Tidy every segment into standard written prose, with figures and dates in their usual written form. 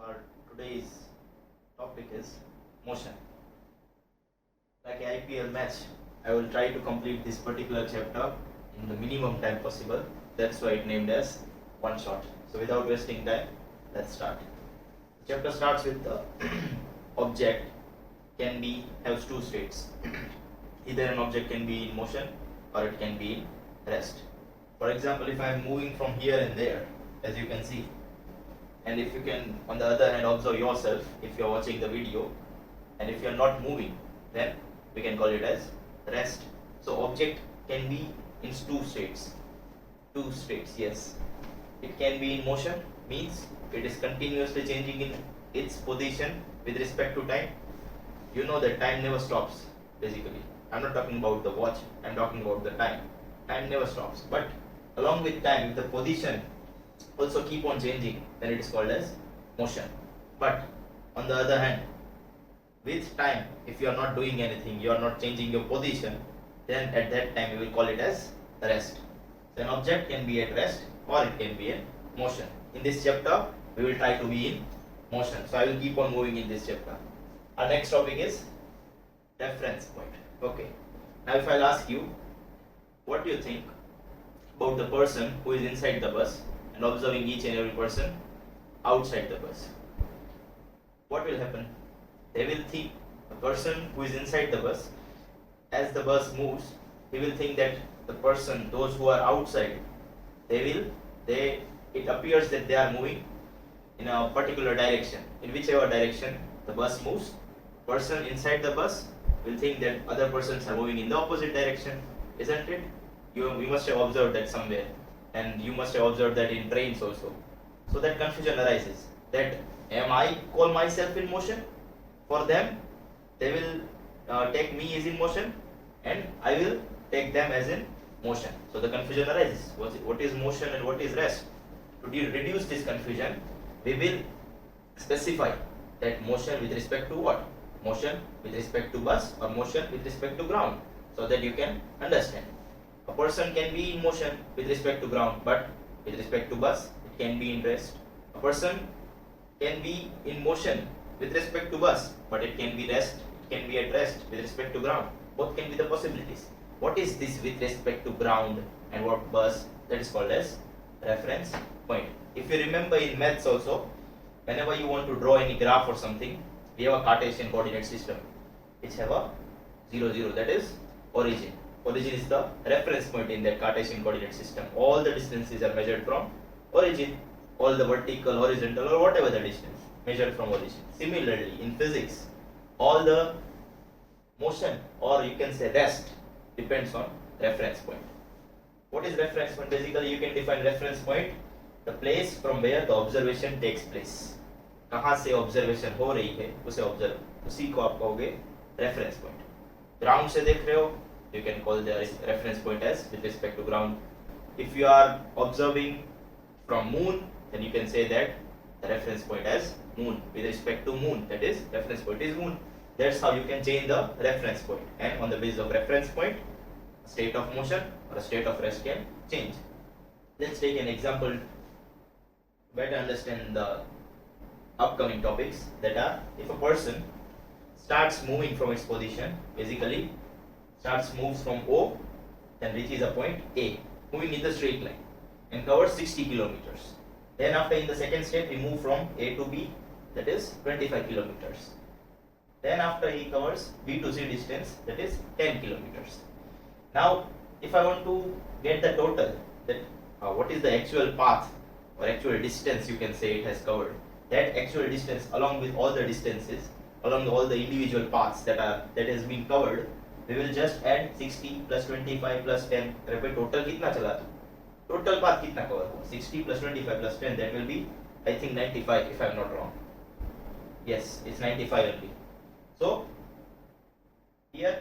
Our today's topic is motion. Like an IPL match, I will try to complete this particular chapter in the minimum time possible. That's why it named as one shot. So without wasting time, let's start. The chapter starts with the object can be has two states. Either an object can be in motion or it can be in rest. For example, if I am moving from here and there, as you can see, and if you can on the other hand observe yourself if you are watching the video, and if you are not moving, then we can call it as rest. So object can be in two states. Yes, it can be in motion, means it is continuously changing in its position with respect to time. You know that time never stops. Basically, I'm not talking about the watch, I'm talking about the time. Time never stops, but along with time, if the position also keep on changing, then it is called as motion. But on the other hand, with time, if you are not doing anything, you are not changing your position, then at that time we will call it as rest. So an object can be at rest or it can be in motion. In this chapter, we will try to be in motion. So I will keep on moving in this chapter. Our next topic is reference point. Okay. Now if I'll ask you, what do you think about the person who is inside the bus and observing each and every person outside the bus? What will happen? They will think, the person who is inside the bus, as the bus moves, he will think that the person, those who are outside, it appears that they are moving in a particular direction. In whichever direction the bus moves, person inside the bus will think that other persons are moving in the opposite direction, isn't it? You must have observed that somewhere, and you must have observed that in trains also. So that confusion arises, that am I call myself in motion? For them, they will take me as in motion, and I will take them as in motion. So the confusion arises. What is motion and what is rest? To reduce this confusion, we will specify that motion with respect to what? Motion with respect to bus or motion with respect to ground, so that you can understand. A person can be in motion with respect to ground, but with respect to bus, it can be in rest. A person can be in motion with respect to bus, but it can be rest, it can be at rest with respect to ground. Both can be the possibilities. What is this with respect to ground and what bus? That is called as reference point. If you remember in maths also, whenever you want to draw any graph or something, we have a Cartesian coordinate system which have a 0, 0, that is origin. Origin is the reference point in that Cartesian coordinate system. All the distances are measured from origin, all the vertical, horizontal, or whatever the distance measured from origin. Similarly, in physics, all the motion, or you can say rest, depends on reference point. What is reference point? Basically, you can define reference point, the place from where the observation takes place. कहाँ से observation हो रही है उसे observe, उसी को आप कहोगे रेफरेंस पॉइंट. ग्राउंड से देख रहे हो, you can call the reference point as with respect to ground. If you are observing from moon, then you can say that the reference point as moon with respect to moon, that is reference point is moon. That's how you can change the reference point, and on the basis of reference point, a state of motion or a state of rest can change. Let's take an example to better understand the upcoming topics, that are, if a person starts moving from its position, basically moves from O, then reaches a point A, moving in the straight line, and covers 60 kilometers. Then after, in the second step, we move from A to B, that is 25 kilometers. Then after, he covers B to C distance, that is 10 kilometers. Now if I want to get the total, that what is the actual path or actual distance, you can say, it has covered, that actual distance along with all the distances, along all the individual paths that has been covered, we will just add 60 plus 25 plus 10. Total कितना चला था? Total path कितना cover हुआ? 60 plus 25 plus 10, that will be, I think, 95 if I am not wrong. Yes, it's 95 only. So here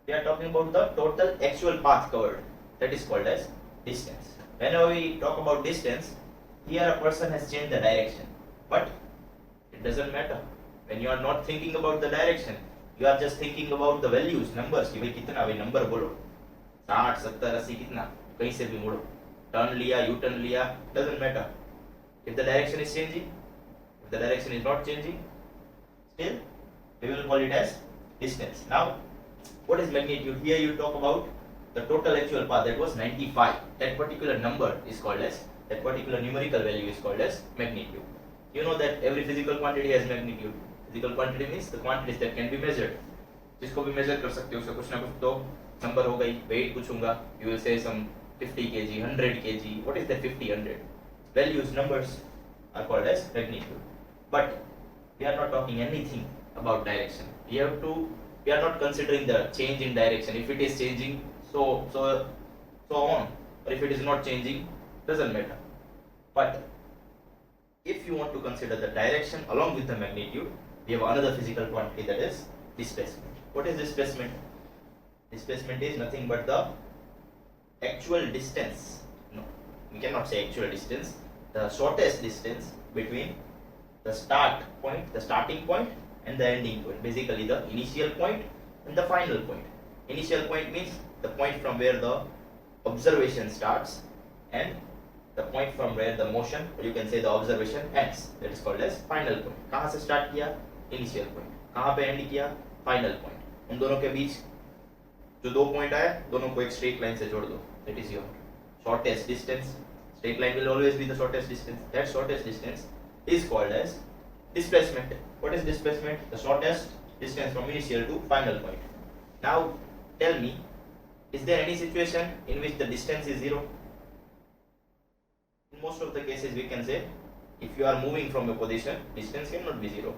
we are talking about the total actual path covered, that is called as distance. Whenever we talk about distance, here a person has changed the direction, but it doesn't matter. When you are not thinking about the direction, you are just thinking about the values, numbers, कि भाई कितना, भाई number बोलो, 60, 70, 80 कितना, कहीं से भी मोड़ो, turn लिया, यू टर्न लिया, doesn't matter. If the direction is changing, the direction is not changing, still we will call it as distance. Now, what is magnitude? Here you talk about the total actual path, that was 95. That particular number is called as, that particular numerical value is called as magnitude. You know that every physical quantity has magnitude. Physical quantity means the quantities that can be measured. जिसको भी measure कर सकते हो, उसका कुछ ना कुछ तो number हो गई. Weight पूछूंगा, you will say some 50 kg, 100 kg. What is that 50, 100? Values, numbers are called as magnitude. But we are not talking anything about direction. We are not considering the change in direction. If it is changing, so on, or if it is not changing, doesn't matter. But if you want to consider the direction along with the magnitude, we have another physical quantity, that is displacement. What is displacement? Displacement is nothing but the actual distance. No, we cannot say actual distance. The shortest distance between the starting point and the ending point. Basically the initial point and the final point. Initial point means the point from where the observation starts and the point from where the motion, or you can say the observation, ends. That is called as final point. कहाँ से start किया? Initial point. कहाँ पे end किया? Final point. उन दोनों के बीच जो दो point आया, दोनों को एक straight line से जोड़ दो. That is your shortest distance. Straight line will always be the shortest distance. That shortest distance is called as displacement. What is displacement? The shortest distance from initial to final point. Now tell me, is there any situation in which the distance is zero? In most of the cases we can say, if you are moving from a position, distance cannot be zero.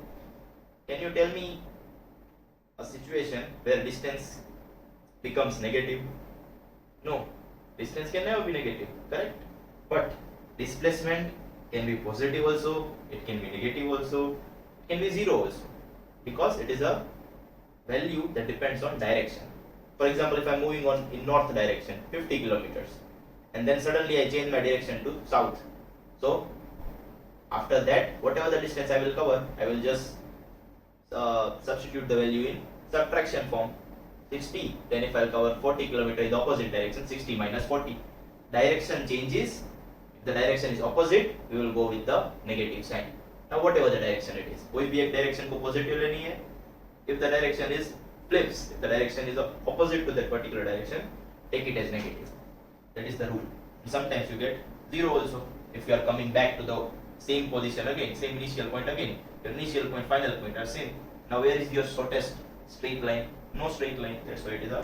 Can you tell me a situation where distance becomes negative? No, distance can never be negative, correct? But displacement can be positive also, it can be negative also, it can be zero also, because it is a value that depends on direction. For example, if I am moving on in north direction 50 kilometers and then suddenly I change my direction to south, so after that whatever the distance I will cover, I will just substitute the value in subtraction form, 60. Then if I will cover 40 kilometers in the opposite direction, 60 minus 40, direction changes. If the direction is opposite, we will go with the negative sign. Now whatever the direction it is, कोई भी एक direction को positive लेनी है. If the direction is flips, if the direction is opposite to that particular direction, take it as negative. That is the rule. Sometimes you get zero also if you are coming back to the same position again, same initial point again. Your initial point, final point are same. Now where is your shortest straight line? No straight line. That's why it is a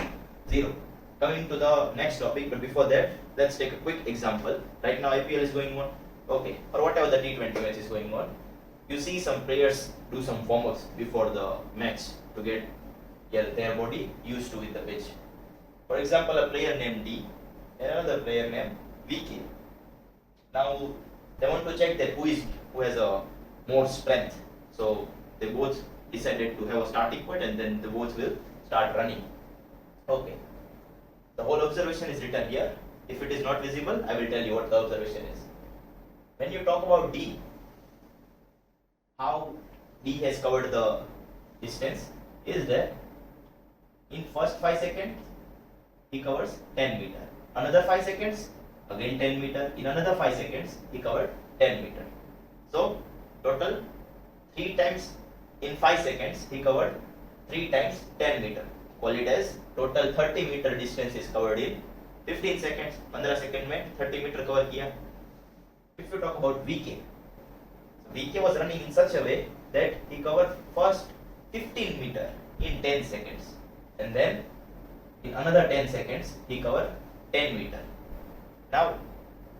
zero. Coming to the next topic, but before that, let's take a quick example. Right now IPL is going on, okay, or whatever the T20 match is going on. You see some players do some warm-ups before the match to get their body used to with the pitch. For example, a player named D and another player named VK. Now they want to check that who has a more strength. So they both decided to have a starting point and then they both will start running. Okay. The whole observation is written here. If it is not visible, I will tell you what the observation is. When you talk about D, how D has covered the distance is that in first 5 seconds he covers 10 meter. Another 5 seconds, again 10 meter. In another 5 seconds he covered 10 meter. So total 3 times in 5 seconds he covered 3 times 10 meter. Call it as total 30 meter distance is covered in 15 seconds. 15 second में 30 meter cover किया. If you talk about VK, VK was running in such a way that he covered first 15 meter in 10 seconds and then in another 10 seconds he covered 10 meter. Now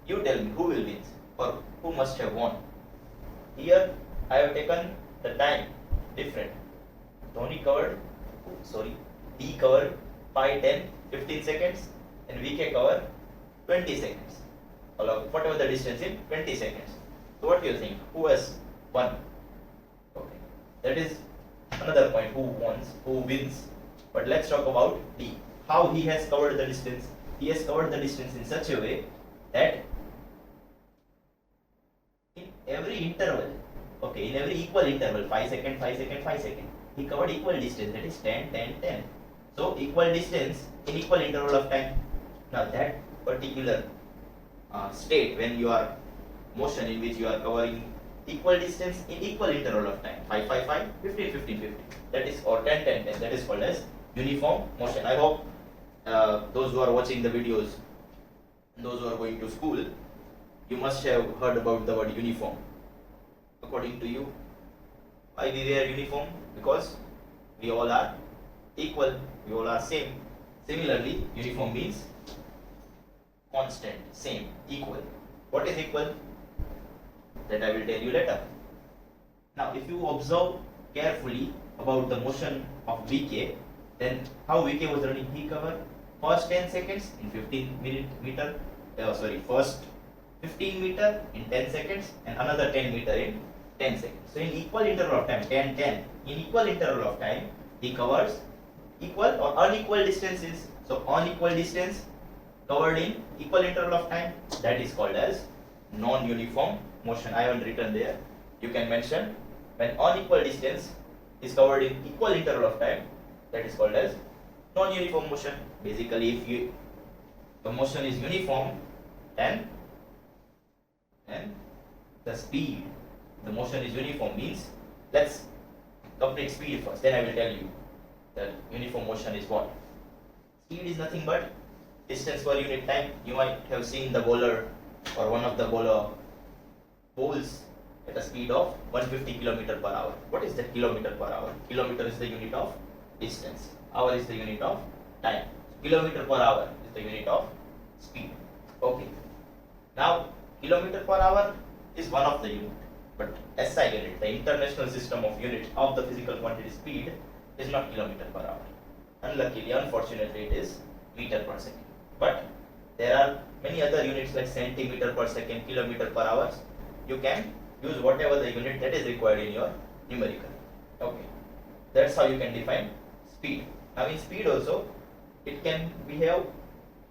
you tell me who will win or who must have won. Here I have taken the time different. D covered 5, 10, 15 seconds and VK covered 20 seconds. Whatever the distance in 20 seconds. So what do you think? Who has won? Okay. That is another point. Who wins? But let's talk about D. How he has covered the distance. He has covered the distance in such a way that in every interval, okay, in every equal interval, 5 second, 5 second, 5 second, he covered equal distance, that is 10, 10, 10. So equal distance in equal interval of time. Now that particular state when you are motion in which you are covering equal distance in equal interval of time, 5, 5, 5, 15, 15, 15. That is, or 10, 10, 10. That is called as uniform motion. I hope those who are watching the videos, those who are going to school, you must have heard about the word uniform. According to you, why we wear uniform? Because we all are equal, we all are same. Similarly, uniform means constant, same, equal. What is equal? That I will tell you later. Now, if you observe carefully about the motion of VK, then how VK was running, he covered first 10 seconds in 15 meter, first 15 meter in 10 seconds and another 10 meter in 10 seconds. So in equal interval of time, 10, 10, in equal interval of time, he covers equal or unequal distances. So unequal distance covered in equal interval of time, that is called as non-uniform motion. I haven't written there. You can mention when unequal distance is covered in equal interval of time, that is called as non-uniform motion. Basically, if the motion is uniform, then the speed, the motion is uniform means, let's complete speed first, then I will tell you that uniform motion is what. Speed is nothing but distance per unit time. You might have seen the bowler or one of the bowler bowls at a speed of 150 km per hour. What is that kilometer per hour? Kilometer is the unit of distance. Hour is the unit of time. Kilometer per hour is the unit of speed. Okay. Now, kilometer per hour is one of the unit, but SI unit, the international system of unit of the physical quantity speed, is not kilometer per hour. Unluckily, unfortunately, it is meter per second. But there are many other units like centimeter per second, kilometer per hour. You can use whatever the unit that is required in your numerical. Okay, that's how you can define speed. Now in speed also, it can behave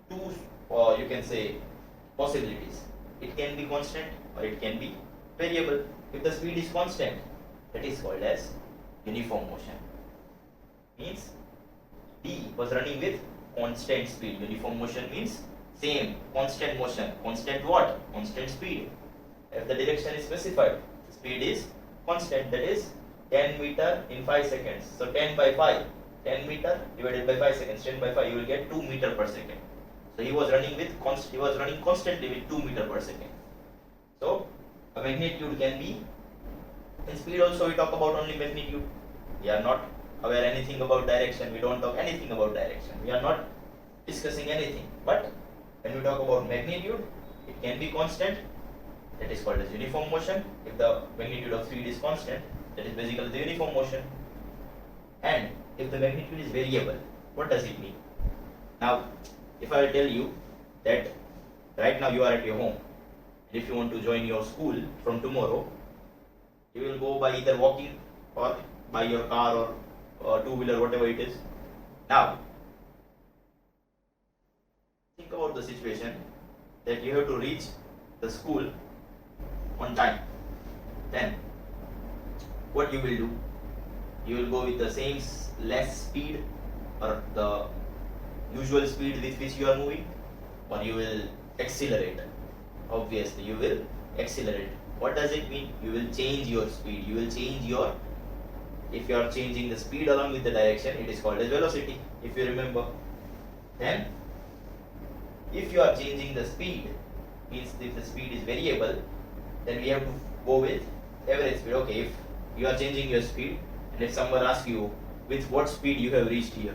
two, or you can say, possibilities. It can be constant or it can be variable. If the speed is constant, that is called as uniform motion. Means D was running with constant speed. Uniform motion means same, constant motion. Constant what? Constant speed. If the direction is specified, the speed is constant, that is 10 meter in 5 seconds. So 10 by 5, 10 meter divided by 5 seconds, 10 by 5, you will get 2 meter per second. So he was running constantly with 2 meter per second. So a magnitude can be, in speed also we talk about only magnitude. We are not aware anything about direction. We don't talk anything about direction. We are not discussing anything. But when we talk about magnitude, it can be constant. That is called as uniform motion. If the magnitude of speed is constant, that is basically the uniform motion. And if the magnitude is variable, what does it mean? Now, if I will tell you that right now you are at your home, and if you want to join your school from tomorrow, you will go by either walking or by your car or two-wheeler, whatever it is. Now, think about the situation that you have to reach the school on time. Then, what you will do? You will go with the same less speed or the usual speed with which you are moving, or you will accelerate. Obviously, you will accelerate. What does it mean? You will change your speed. You will change your, if you are changing the speed along with the direction, it is called as velocity, if you remember. Then, if you are changing the speed, means if the speed is variable, then we have to go with average speed. Okay, if you are changing your speed, and if someone asks you with what speed you have reached here,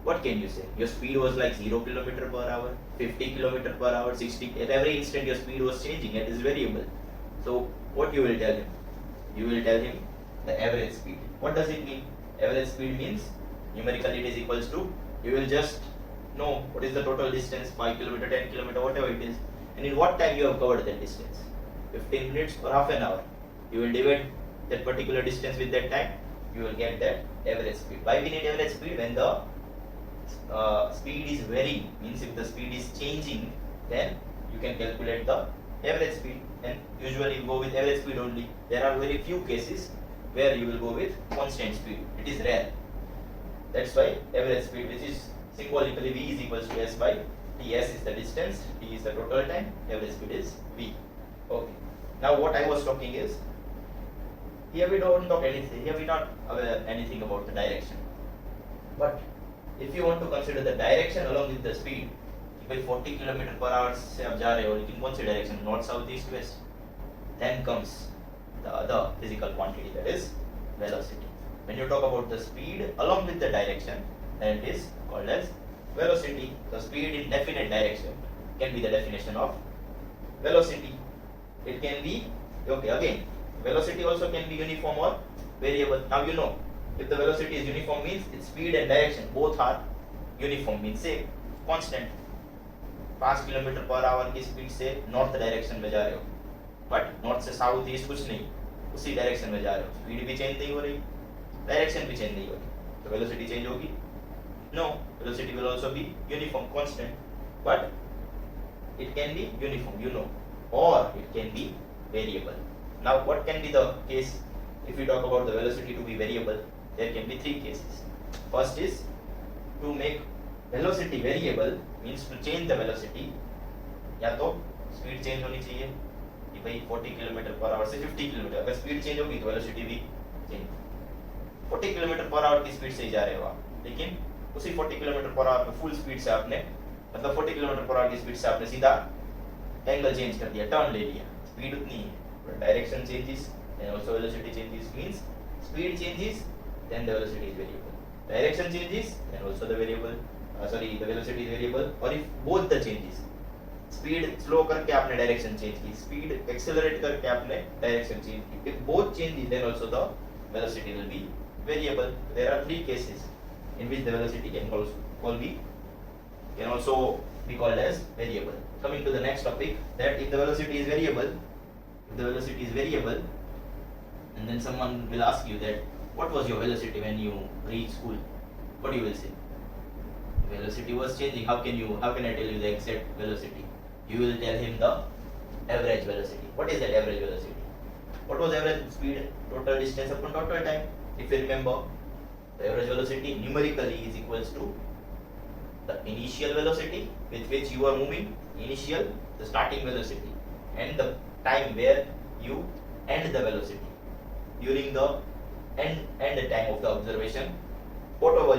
what can you say? Your speed was like 0 km per hour, 50 km per hour, 60. At every instant your speed was changing. It is variable. So what you will tell him? You will tell him the average speed. What does it mean? Average speed means numerically it is equals to, you will just know what is the total distance, 5 km, 10 km, whatever it is, and in what time you have covered that distance. 15 minutes or half an hour. You will divide that particular distance with that time. You will get that average speed. Why we need average speed? When the speed is varying, means if the speed is changing, then you can calculate the average speed, and usually you go with average speed only. There are very few cases where you will go with constant speed. It is rare. That's why average speed, which is symbolically V is equals to S by T. S is the distance, T is the total time, average speed is V. Okay. Now what I was talking is, here we don't talk anything, here we not aware anything about the direction. But if you want to consider the direction along with the speed, कि भाई 40 kilometre per our से आप जा रहे हो, लेकिन कौन सी direction, north south east west, then comes the other physical quantity, that is velocity. When you talk about the speed along with the direction, then it is called as velocity. The speed in definite direction can be the definition of velocity. It can be, okay, again, velocity also can be uniform or variable. Now you know, if the velocity is uniform means its speed and direction both are uniform, means say constant. 5 kilometre per hour की speed से north direction में जा रहे हो, but north से south east कुछ नहीं, उसी डायरेक्शन में जा रहे हो, स्पीड भी चेंज नहीं हो रही, डायरेक्शन भी चेंज नहीं हो रही, तो वेलोसिटी चेंज होगी? No, velocity will also be uniform constant, but it can be uniform, you know, और it can be variable. Now what can be the case if you talk about the velocity to be variable? There can be three cases. First is to make velocity variable means to change the velocity. या तो speed change होनी चाहिए कि भाई 40 kilometre per our से 50 kilometre, अगर speed change होगी तो वेलोसिटी भी चेंज. 40 किलोमीटर पर आवर की स्पीड से ही जा रहे हो आप, लेकिन उसी 40 किलोमीटर पर आवर पे फुल स्पीड से आपने, मतलब 40 किलोमीटर पर आवर की स्पीड से आपने सीधा एंगल चेंज कर दिया, टर्न ले लिया, स्पीड उतनी है, but direction changes and also velocity changes, means speed changes then the velocity is variable, direction changes and also the variable the velocity is variable. और if both the changes, speed slow करके आपने direction change की, speed accelerate करके आपने direction change की, if both changes then also the velocity will be variable. There are three cases in which the velocity can also be called as variable. Coming to the next topic, that if the velocity is variable, and then someone will ask you that what was your velocity when you reach school, what you will say? Velocity was changing. How can I tell you the exact velocity? You will tell him the average velocity. What is that average velocity? What was average speed? Total distance upon total time. If you remember, the average velocity numerically is equals to the initial velocity with which you are moving, the starting velocity, and the time where you end the velocity. During the end time of the observation, whatever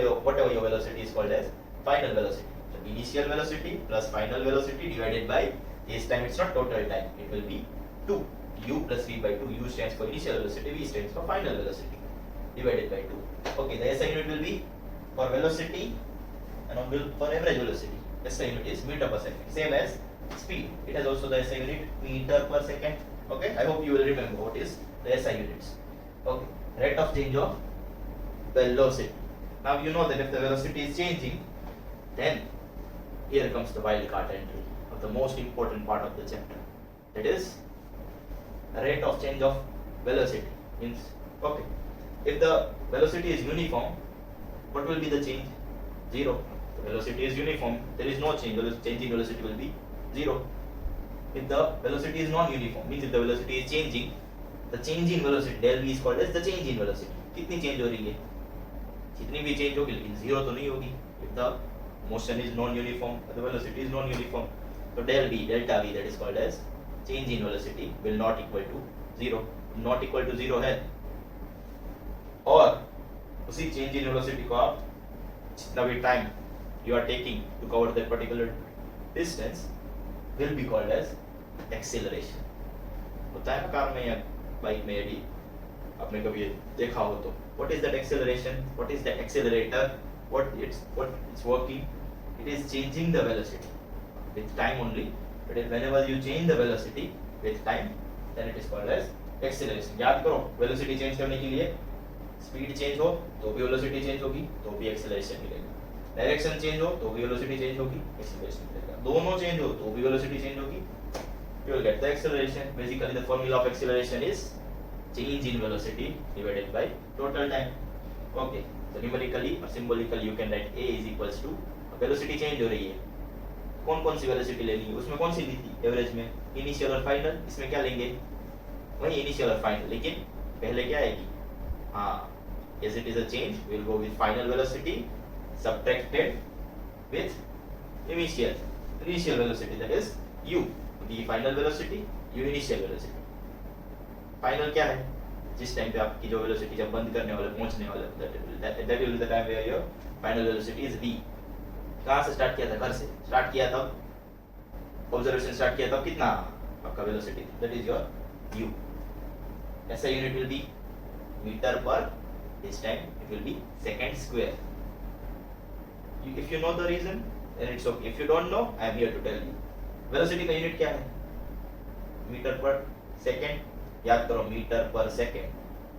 your velocity is called as final velocity. So initial velocity plus final velocity divided by this time, it's not total time, it will be 2, u plus v by 2. U stands for initial velocity, v stands for final velocity, divided by 2. Okay, the SI unit will be for velocity and for average velocity. SI unit is meter per second, same as speed. It has also the SI unit meter per second. Okay, I hope you will remember what is the SI units. Okay, rate of change of velocity. Now you know that if the velocity is changing, then here comes the wildcard entry of the most important part of the chapter. That is rate of change of velocity. Means, okay, if the velocity is uniform, what will be the change? 0. The velocity is uniform, there is no change. The change in velocity will be 0. If the velocity is non-uniform, means if the velocity is changing, the change in velocity del v is called as the change in velocity. कितनी change हो रही है? जितनी भी change होगी, लेकिन 0 तो नहीं होगी. If the motion is non-uniform, the velocity is non-uniform, so del v, delta v, that is called as change in velocity, will not equal to 0. Not equal to 0 है, और उसी change in velocity को आप जितना भी time you are taking to cover that particular distance will be called as acceleration. होता है ना कार में या बाइक में, यदि आपने कभी देखा हो तो. What is that acceleration? What is the accelerator? What it's working? It is changing the velocity with time only. But whenever you change the velocity with time, then it is called as acceleration. याद करो, velocity change करने के लिए speed change हो तो भी velocity change होगी, तो भी acceleration मिलेगा. Direction change हो तो भी velocity change होगी, acceleration मिलेगा. दोनों change हो तो भी velocity change होगी, you will get the acceleration. Basically, the formula of acceleration is change in velocity divided by total time. Okay, so numerically or symbolically you can write A is equals to velocity change हो रही है. कौन सी velocity लेनी है, उसमें कौन सी ली थी average में, इनिशियल और फाइनल. इसमें क्या लेंगे, वही इनिशियल और फाइनल, लेकिन पहले क्या आएगी, हाँ, as it is a change, we will go with final velocity subtracted with initial velocity, that is u. The final velocity, u initial velocity. Final क्या है, जिस टाइम पे आपकी जो वेलोसिटी जब बंद करने वाले पहुंचने वाले, that will be the time where your final velocity is v। कहाँ से स्टार्ट किया था, घर से स्टार्ट किया तब ऑब्जर्वेशन स्टार्ट किया तब कितना आपका velocity, that is your u। ऐसा यूनिट विल बी मीटर पर, this time it will be second square. If you know the reason then it's okay, if you don't know I am here to tell you। velocity का unit क्या है, metre per second, याद करो metre per second,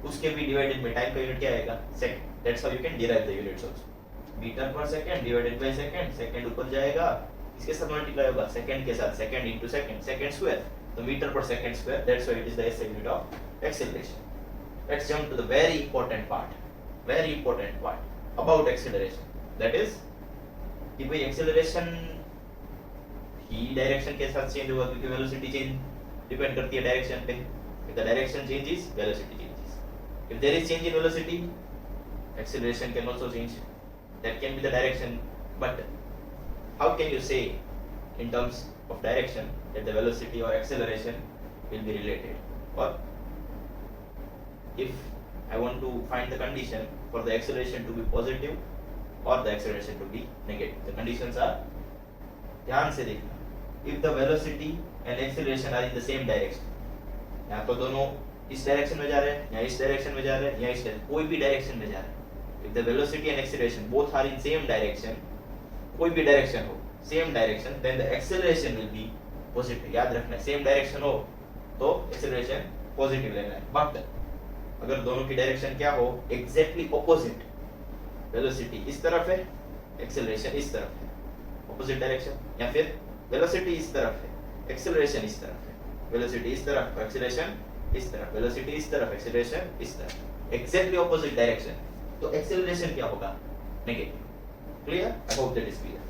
उसके भी divided by time का unit क्या आएगा, second. That's how you can derive the units also. Metre per second divided by second, second ऊपर जाएगा इसके साथ मल्टीप्लाई होगा सेकंड के साथ, second into second, second square, तो metre per second square, that's why it is the SI unit of acceleration. Let's jump to the very important part about acceleration, that is कि भाई acceleration ही direction के साथ change होगा, क्योंकि velocity change depend करती है direction पे। if the direction changes velocity changes, if there is change in velocity acceleration can also change, that can be the direction, but how can you say in terms of direction that the velocity or acceleration will be related, or if I want to find the condition for the acceleration to be positive or the acceleration to be negative, the conditions are, ध्यान से देखना, if the velocity and acceleration are in the same direction, या तो दोनों इस direction में जा रहे हैं, या इस डायरेक्शन में जा रहे हैं, या इस कोई भी डायरेक्शन में जा रहे हैं, if the velocity and acceleration both are in same direction, कोई भी डायरेक्शन हो, same direction, then the acceleration will be positive। याद रखना, same direction हो तो acceleration positive लेना है, but अगर दोनों की डायरेक्शन क्या हो, एग्जैक्टली ऑपोजिट, वेलोसिटी इस तरफ है, एक्सेलरेशन इस तरफ है, ऑपोजिट डायरेक्शन, या फिर वेलोसिटी इस तरफ है, एक्सेलरेशन इस तरफ है, वेलोसिटी इस तरफ, एक्सेलरेशन इस तरफ, वेलोसिटी इस तरफ, एक्सेलरेशन इस तरफ, एग्जैक्टली ऑपोजिट डायरेक्शन, तो एक्सेलरेशन क्या होगा, negative. Clear? I hope that is clear.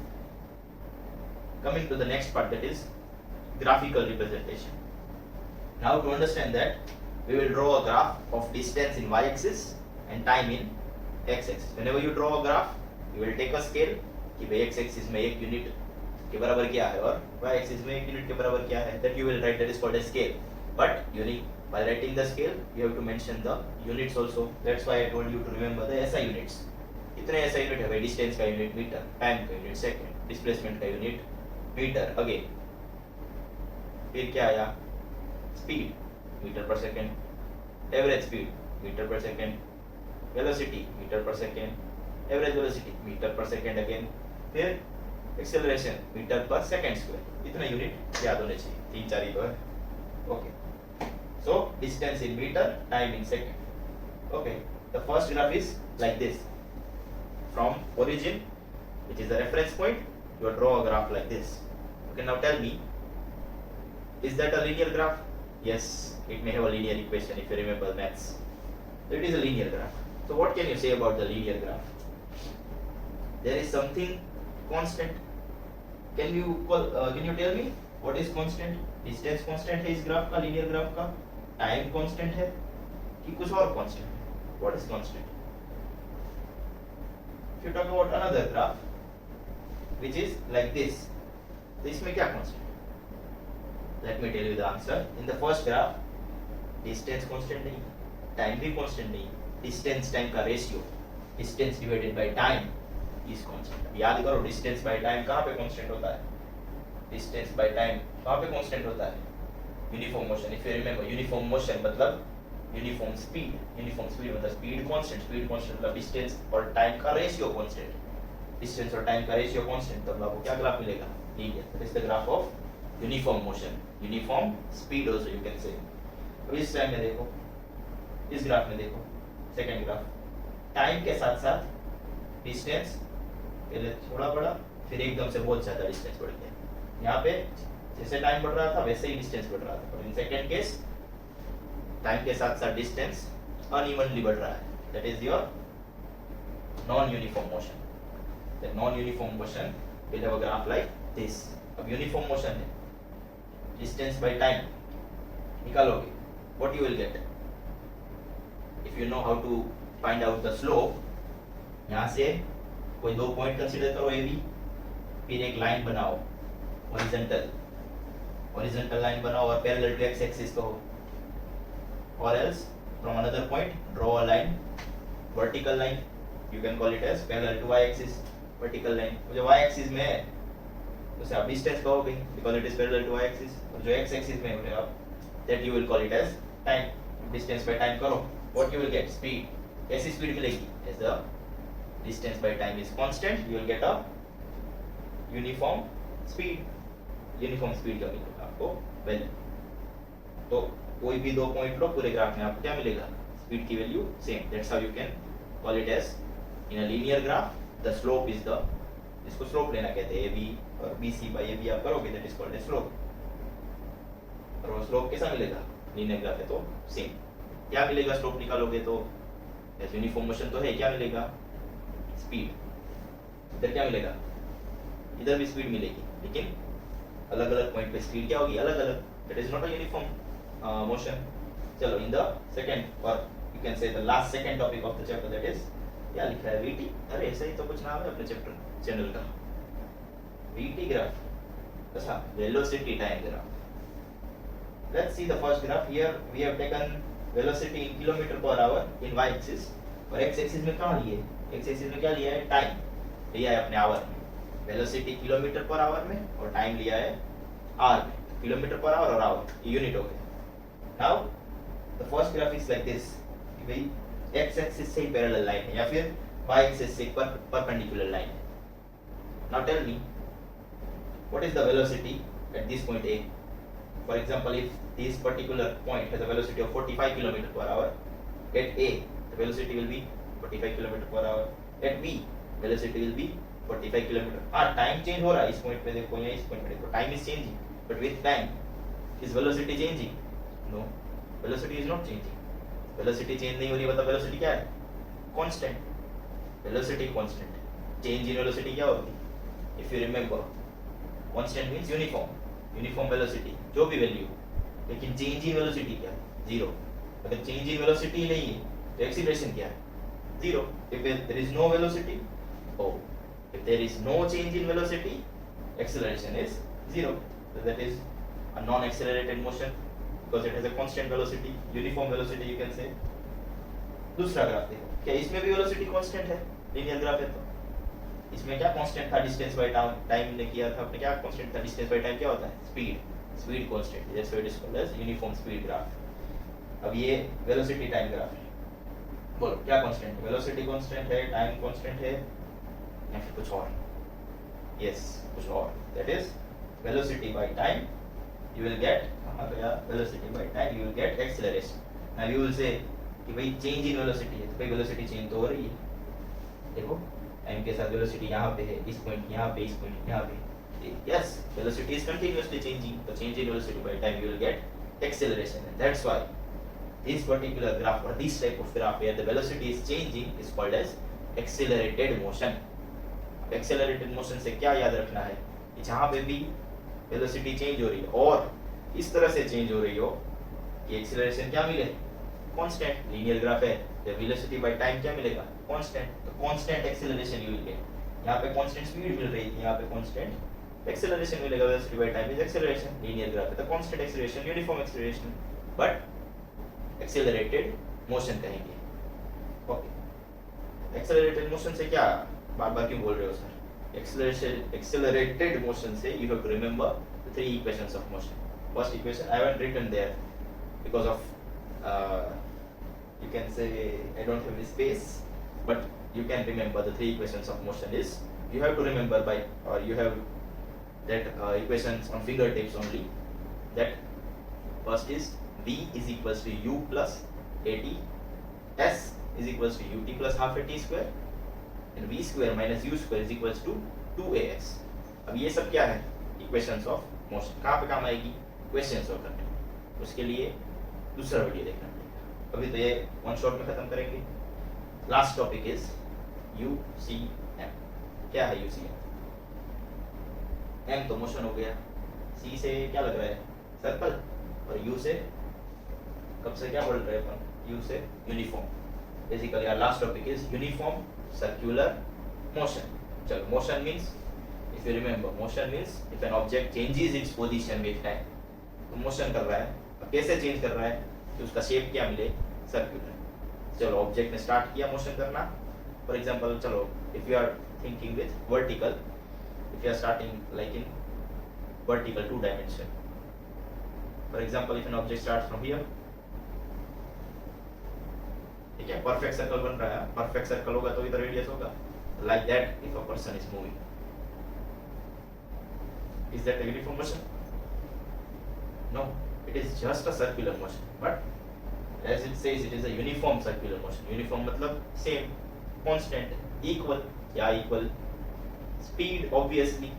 Coming to the next part, that is graphical representation. Now to understand that we will draw a graph of distance in y-axis and time in x-axis. Whenever you draw a graph, you will take a scale कि भाई x-axis में एक unit के बराबर क्या है और y-axis में एक यूनिट के बराबर क्या है, that you will write, that is called a scale. But by writing the scale, you have to mention the units also. That's why I told you to remember the SI units. कितने SI unit है भाई, distance का unit metre, time का unit second, displacement का unit metre, again फिर क्या आया, speed metre per second, average speed metre per second, velocity metre per second, average velocity metre per second again, फिर acceleration metre per second square. इतना unit याद होने चाहिए, 3-4 ही तो है। Okay, so distance in metre, time in second. Okay, the first graph is like this, from origin which is the reference point, you draw a graph like this. Okay, now tell me, is that a linear graph? Yes, it may have a linear equation if you remember maths. So it is a linear graph. So what can you say about the linear graph? There is something constant. Can you tell me what is constant? Distance constant है इस graph का, linear graph का, time constant है कि कुछ और constant है? What is constant? If you talk about another graph which is like this, तो इसमें क्या constant? Let me tell you the answer. In the first graph, distance constant नहीं, time भी constant नहीं, distance time का ratio, distance divided by time is constant। याद करो, distance by time कहाँ पे constant होता है? Distance by time कहाँ पे constant होता है? Uniform motion, if you remember, uniform motion मतलब uniform speed मतलब speed constant मतलब distance और time का ratio constant, distance और time का ratio constant, तब आपको क्या ग्राफ मिलेगा? Linear। That is the graph of uniform motion, uniform speed also you can say. अब इस टाइम में देखो, इस ग्राफ में देखो, सेकंड ग्राफ, टाइम के साथ साथ डिस्टेंस पहले थोड़ा बढ़ा, फिर एकदम से बहुत ज्यादा डिस्टेंस बढ़ गया। यहाँ पे जैसे टाइम बढ़ रहा था वैसे ही डिस्टेंस बढ़ रहा था, और इन सेकंड केस टाइम के साथ साथ डिस्टेंस अनइवनली बढ़ रहा है, that is your non uniform motion. That non uniform motion will have a graph like this. अब यूनिफॉर्म मोशन है, distance by time निकालोगे, what you will get? If you know how to find out the slope, यहाँ से कोई 2 point consider करो AB, फिर एक line बनाओ हॉरिजॉन्टल लाइन बनाओ और पैरेलल टू x एक्सिस को, or else from another point draw a line, vertical line, you can call it as parallel to y axis, vertical line. जो y axis में है उसे आप distance कहोगे because it is parallel to y axis, और जो x axis में है उसे आप that you will call it as time. Distance by time करो, what you will get? Speed. कैसी speed मिलेगी? As the distance by time is constant, you will get a uniform speed. Uniform speed का मिलेगा आपको value. तो कोई भी दो पॉइंट लो पूरे ग्राफ में आपको क्या मिलेगा? स्पीड की value same. That's how you can call it as in a linear graph the slope is the, इसको स्लोप लेना कहते हैं. AB और BC बाय AB आप करोगे that is called as slope. और वो स्लोप कैसा मिलेगा? लीनियर ग्राफ है तो सेम. क्या मिलेगा स्लोप निकालोगे तो? एज यूनिफॉर्म मोशन तो है, क्या मिलेगा? स्पीड. इधर क्या मिलेगा? इधर भी स्पीड मिलेगी, लेकिन अलग अलग पॉइंट पे स्पीड क्या होगी? अलग अलग. That is not a uniform motion. चलो इन द सेकंड और you can say the last second topic of the chapter, that is क्या लिखा है? VT. अरे ऐसा ही तो कुछ नाम है अपने चैप्टर चैनल का. VT graph. अच्छा, velocity time graph. Let's see the first graph. Here we have taken velocity in kilometre per hour in y axis, और x एक्सिस में क्या लिए? x एक्सिस में क्या लिया है? टाइम लिया है अपने आवर में. वेलोसिटी किलोमीटर पर आवर में और टाइम लिया है आवर में. किलोमीटर पर आवर और आवर यूनिट हो गए. Now the first graph is like this कि भाई x एक्सिस से पैरेलल लाइन है या फिर y एक्सिस से परपेंडिकुलर लाइन है. Now tell me what is the velocity at this point A. For example if this particular point has a velocity of 45 kilometre per hour, at A the velocity will be 45 kilometre per hour. At B velocity will be 45 kilometre. हाँ, time change हो रहा है इस point पे देखो या इस point पे देखो, time is changing, but with time is velocity changing? No, velocity is not changing. Velocity change नहीं हो रही, मतलब वेलोसिटी क्या है? Constant. Velocity constant. Change in velocity क्या होगी? If you remember, constant means uniform, uniform velocity जो भी वैल्यू. लेकिन चेंज इन वेलोसिटी क्या है? जीरो. अगर चेंज इन वेलोसिटी नहीं है तो एक्सीलरेशन क्या है? Zero. If there is no velocity, if there is no change in velocity, acceleration is zero. So that is a non-accelerated motion because it has a constant velocity, uniform velocity you can say. दूसरा graph देखो, क्या इसमें भी velocity constant है? Linear graph है तो इसमें क्या कांस्टेंट था? डिस्टेंस बाय टाइम ने किया था अपने, क्या कांस्टेंट था? डिस्टेंस बाय टाइम क्या होता है? Speed. Speed constant, that's why it is called as uniform speed graph. अब ये वेलोसिटी टाइम ग्राफ है. बोलो क्या कांस्टेंट है? वेलोसिटी कांस्टेंट है, टाइम कांस्टेंट है, या फिर कुछ और? यस, कुछ और. That is velocity by time you will gate, कहां गया? Velocity by time you will get acceleration. Now you will say कि भाई चेंज इन वेलोसिटी है तो भाई वेलोसिटी चेंज तो हो रही है. देखो टाइम के साथ वेलोसिटी यहाँ पे है, इस पॉइंट यहाँ पे, इस पॉइंट यहाँ पे. Yes, velocity is continuously changing. तो change in velocity by time you will get acceleration. And that's why this particular graph or this type of graph where the velocity is changing is called as accelerated motion. Accelerated motion से क्या याद रखना है कि जहां पे भी velocity change हो रही है और इस तरह से चेंज हो रही हो कि एक्सेलरेशन क्या मिले? कांस्टेंट. लीनियर ग्राफ है तो वेलोसिटी बाय टाइम क्या मिलेगा? कांस्टेंट. तो constant acceleration you will get. यहां पे कांस्टेंट स्पीड मिल रही है, यहां पे कांस्टेंट एक्सेलरेशन मिलेगा. Velocity by time is acceleration. Linear graph है तो constant acceleration, uniform acceleration, but accelerated motion कहेंगे. ओके, एक्सेलरेटेड मोशन से क्या बार बार क्यों बोल रहे हो सर? एक्सेलरेटेड मोशन से you have to remember the three equations of motion. First equation I haven't written there because of you can say I don't have the space, but you can remember the three equations of motion is you have to remember by or you have that equations on fingertips only. That first is V is equals to U plus AT, S is equals to UT plus half AT square, and V square minus U square is equals to 2AX. अब ये सब क्या है? Equations of motion. कहाँ पे काम आएगी? Equations of करने. उसके लिए दूसरा वीडियो देखना पड़ेगा. अभी तो ये वन शॉट में खत्म करेंगे. Last topic is UCM. क्या है UCM? M तो मोशन हो गया, C से क्या लग रहा है? सर्कल, और U से कब से क्या बोल रहे हैं अपन? U से uniform. Basically our last topic is uniform circular motion. चलो, motion means if you remember, motion means if an object changes its position with time. तो मोशन कर रहा है. अब कैसे चेंज कर रहा है? कि उसका शेप क्या मिले, सर्कुलर। चलो ऑब्जेक्ट ने स्टार्ट किया मोशन करना, फॉर एग्जांपल चलो if you are thinking with vertical, if you are starting like in vertical 2 dimension, for example if an object starts from here, ठीक है, परफेक्ट सर्कल बन रहा है, परफेक्ट सर्कल होगा तो इधर रेडियस होगा, like that if a person is moving, is that a uniform motion? No, it is just a circular motion, but as it says it is a uniform circular motion. Uniform मतलब same, constant, equal. क्या equal? Speed obviously,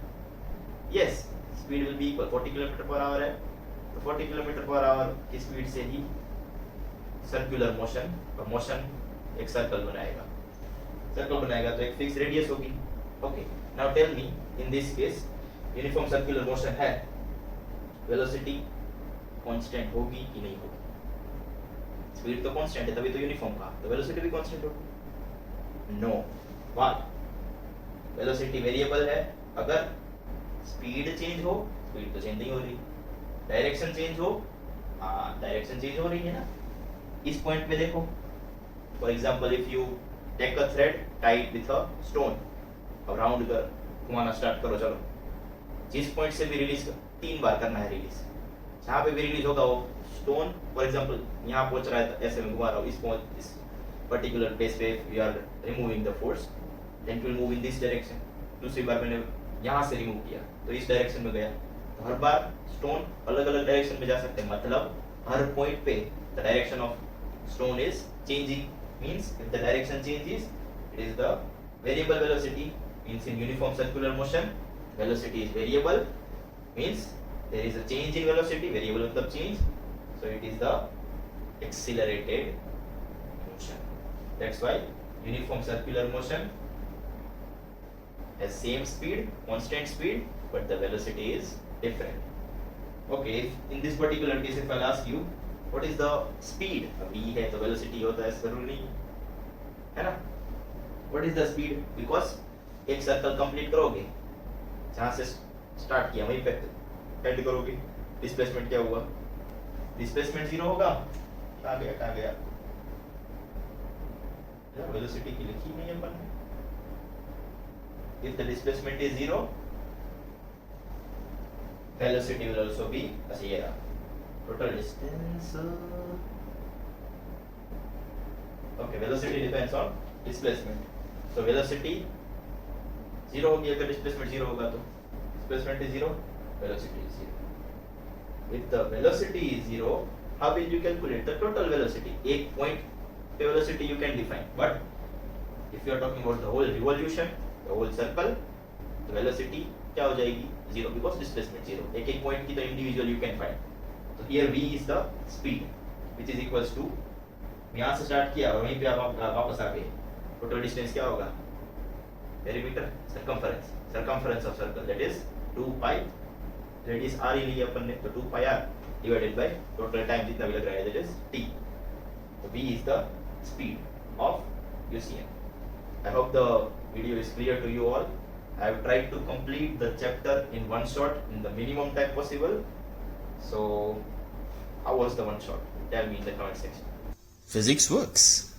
yes, speed will be equal. 40 kilometre per hour है तो 40 kilometre per hour की speed से ही circular motion, और motion एक circle बनाएगा, सर्कल बनाएगा तो एक फिक्स रेडियस होगी। Okay, now tell me in this case uniform circular motion है, वेलोसिटी कांस्टेंट होगी कि नहीं होगी? स्पीड तो कांस्टेंट है तभी तो यूनिफॉर्म का, तो वेलोसिटी भी कांस्टेंट होगी? No, why? वेलोसिटी वेरिएबल है, अगर स्पीड चेंज हो, स्पीड तो चेंज नहीं हो रही, डायरेक्शन चेंज हो, हाँ डायरेक्शन चेंज हो रही है ना। इस पॉइंट पे देखो, for example if you take a thread tied with a stone, अब राउंड कर घुमाना स्टार्ट करो, चलो जिस पॉइंट से भी रिलीज 3 बार करना है रिलीज, जहाँ पे भी रिलीज होगा वो स्टोन, फॉर एग्जांपल यहाँ पहुंच रहा है, ऐसे में घुमा रहा हूँ, इस पर्टिकुलर प्लेस पे we are removing the force, then it will move in this direction. दूसरी बार मैंने यहाँ से रिमूव किया तो इस डायरेक्शन में गया, तो हर बार स्टोन अलग अलग डायरेक्शन में जा सकते हैं, मतलब हर पॉइंट पे the direction of stone is changing, means if the direction changes it is the variable velocity, means in uniform circular motion velocity is variable, means there is a change in velocity, variable matlab change, so it is the accelerated motion. That's why uniform circular motion has same speed, constant speed, but the velocity is different. Okay, in this particular case if I'll ask you what is the speed, v है तो velocity होता है, जरूरी नहीं है ना। what is the speed? because एक circle complete करोगे, जहाँ से स्टार्ट किया वहीं पे एंड करोगे, डिस्प्लेसमेंट क्या हुआ? डिस्प्लेसमेंट 0 होगा, कहाँ गया यार, वेलोसिटी की लिखी नहीं है अपन ने। if the displacement is 0 velocity will also be zero. Total distance, okay, velocity depends on displacement, so velocity 0 होगी अगर displacement 0 होगा तो displacement is 0, velocity is 0. if the velocity is 0, how will you calculate the total velocity? एक point पे velocity you can define, but if you are talking about the whole revolution, the whole circle, the velocity क्या हो जाएगी? 0, because displacement 0. एक point की तो individual you can find. तो here v is the speed which is equals to, यहाँ से start किया और वहीं पे आप वापस आ गए, टोटल डिस्टेंस क्या होगा? Perimeter, circumference of circle, that is 2 pi, radius r ही ली अपन ने तो 2 pi r divided by total time जितना भी लग रहा है, that is t. तो v is the speed of UCM. I hope the video is clear to you all. I have tried to complete the chapter in one shot in the minimum time possible. So, how was the one shot? Tell me in the comment section. Physics works.